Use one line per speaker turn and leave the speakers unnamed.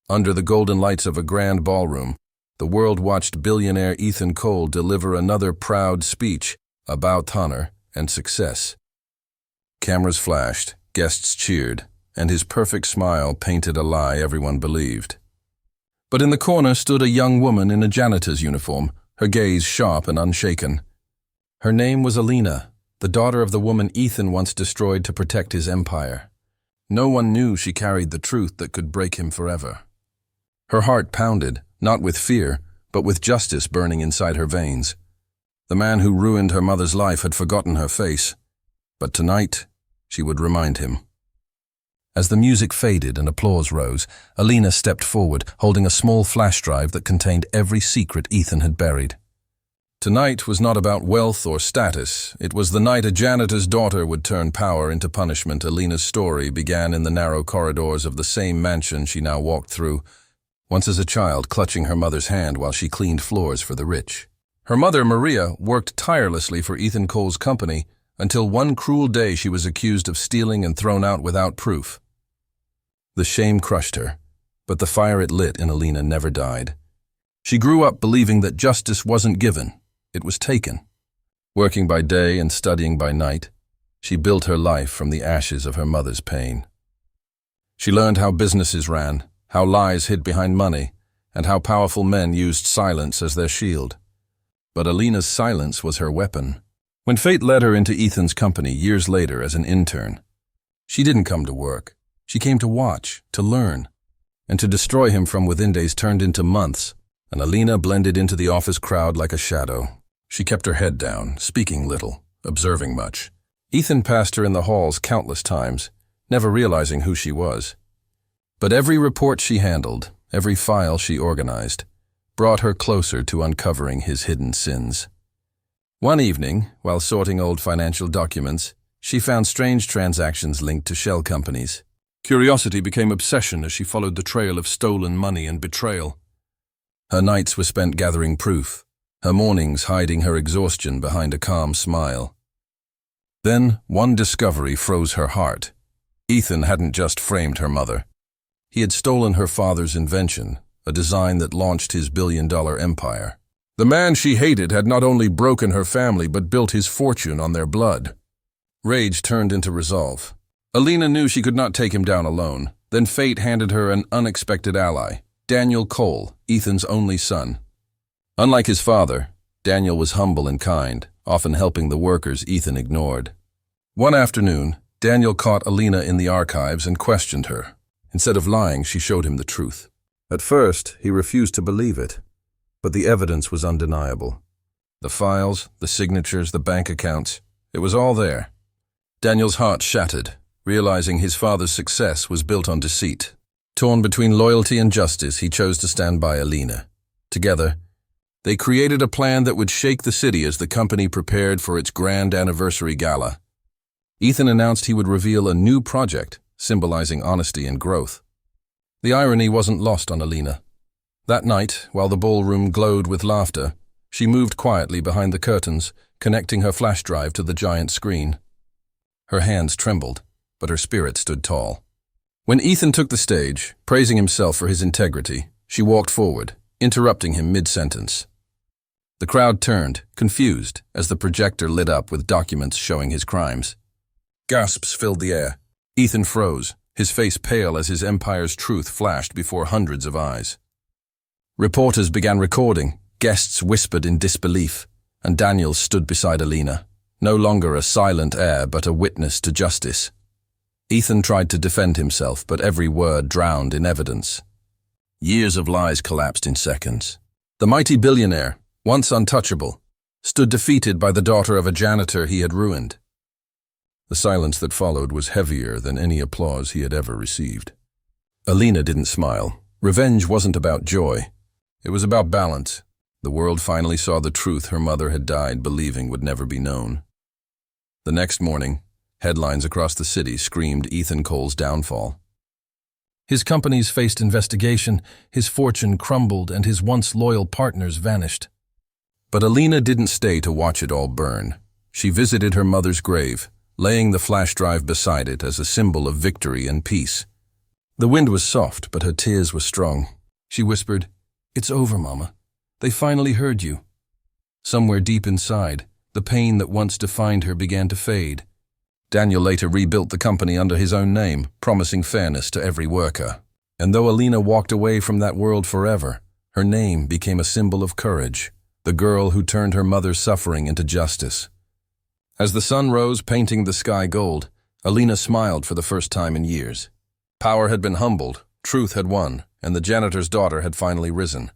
Under the golden lights of a grand ballroom, the world watched billionaire Ethan Cole deliver another proud speech about honor and success. Cameras flashed, guests cheered, and his perfect smile painted a lie everyone believed. But in the corner stood a young woman in a janitor's uniform, her gaze sharp and unshaken. Her name was Alina, the daughter of the woman Ethan once destroyed to protect his empire. No one knew she carried the truth that could break him forever. Her heart pounded, not with fear, but with justice burning inside her veins. The man who ruined her mother's life had forgotten her face, but tonight she would remind him. As the music faded and applause rose, Alina stepped forward, holding a small flash drive that contained every secret Ethan had buried. Tonight was not about wealth or status. It was the night a janitor's daughter would turn power into punishment. Alina's story began in the narrow corridors of the same mansion she now walked through, once as a child clutching her mother's hand while she cleaned floors for the rich. Her mother, Maria, worked tirelessly for Ethan Cole's company until one cruel day she was accused of stealing and thrown out without proof. The shame crushed her, but the fire it lit in Alina never died. She grew up believing that justice wasn't given. It was taken. Working by day and studying by night, she built her life from the ashes of her mother's pain. She learned how businesses ran, how lies hid behind money, and how powerful men used silence as their shield. But Alina's silence was her weapon. When fate led her into Ethan's company years later as an intern, she didn't come to work. She came to watch, to learn, and to destroy him from within. Days turned into months, and Alina blended into the office crowd like a shadow. She kept her head down, speaking little, observing much. Ethan passed her in the halls countless times, never realizing who she was. But every report she handled, every file she organized, brought her closer to uncovering his hidden sins. One evening, while sorting old financial documents, she found strange transactions linked to shell companies. Curiosity became obsession as she followed the trail of stolen money and betrayal. Her nights were spent gathering proof, her mornings hiding her exhaustion behind a calm smile. Then, one discovery froze her heart. Ethan hadn't just framed her mother. He had stolen her father's invention, a design that launched his billion-dollar empire. The man she hated had not only broken her family but built his fortune on their blood. Rage turned into resolve. Alina knew she could not take him down alone. Then fate handed her an unexpected ally, Daniel Cole, Ethan's only son. Unlike his father, Daniel was humble and kind, often helping the workers Ethan ignored. One afternoon, Daniel caught Alina in the archives and questioned her. Instead of lying, she showed him the truth. At first, he refused to believe it, but the evidence was undeniable. The files, the signatures, the bank accounts, it was all there. Daniel's heart shattered, realizing his father's success was built on deceit. Torn between loyalty and justice, he chose to stand by Alina. Together, they created a plan that would shake the city as the company prepared for its grand anniversary gala. Ethan announced he would reveal a new project, symbolizing honesty and growth. The irony wasn't lost on Alina. That night, while the ballroom glowed with laughter, she moved quietly behind the curtains, connecting her flash drive to the giant screen. Her hands trembled, but her spirit stood tall. When Ethan took the stage, praising himself for his integrity, she walked forward, interrupting him mid-sentence. The crowd turned, confused, as the projector lit up with documents showing his crimes. Gasps filled the air. Ethan froze, his face pale as his empire's truth flashed before hundreds of eyes. Reporters began recording, guests whispered in disbelief, and Daniel stood beside Alina, no longer a silent heir but a witness to justice. Ethan tried to defend himself, but every word drowned in evidence. Years of lies collapsed in seconds. The mighty billionaire, once untouchable, stood defeated by the daughter of a janitor he had ruined. The silence that followed was heavier than any applause he had ever received. Alina didn't smile. Revenge wasn't about joy. It was about balance. The world finally saw the truth her mother had died believing would never be known. The next morning, headlines across the city screamed Ethan Cole's downfall. His companies faced investigation, his fortune crumbled, and his once loyal partners vanished. But Alina didn't stay to watch it all burn. She visited her mother's grave, laying the flash drive beside it as a symbol of victory and peace. The wind was soft, but her tears were strong. She whispered, "It's over, Mama. They finally heard you." Somewhere deep inside, the pain that once defined her began to fade. Daniel later rebuilt the company under his own name, promising fairness to every worker. And though Alina walked away from that world forever, her name became a symbol of courage, the girl who turned her mother's suffering into justice. As the sun rose, painting the sky gold, Alina smiled for the first time in years. Power had been humbled, truth had won, and the janitor's daughter had finally risen.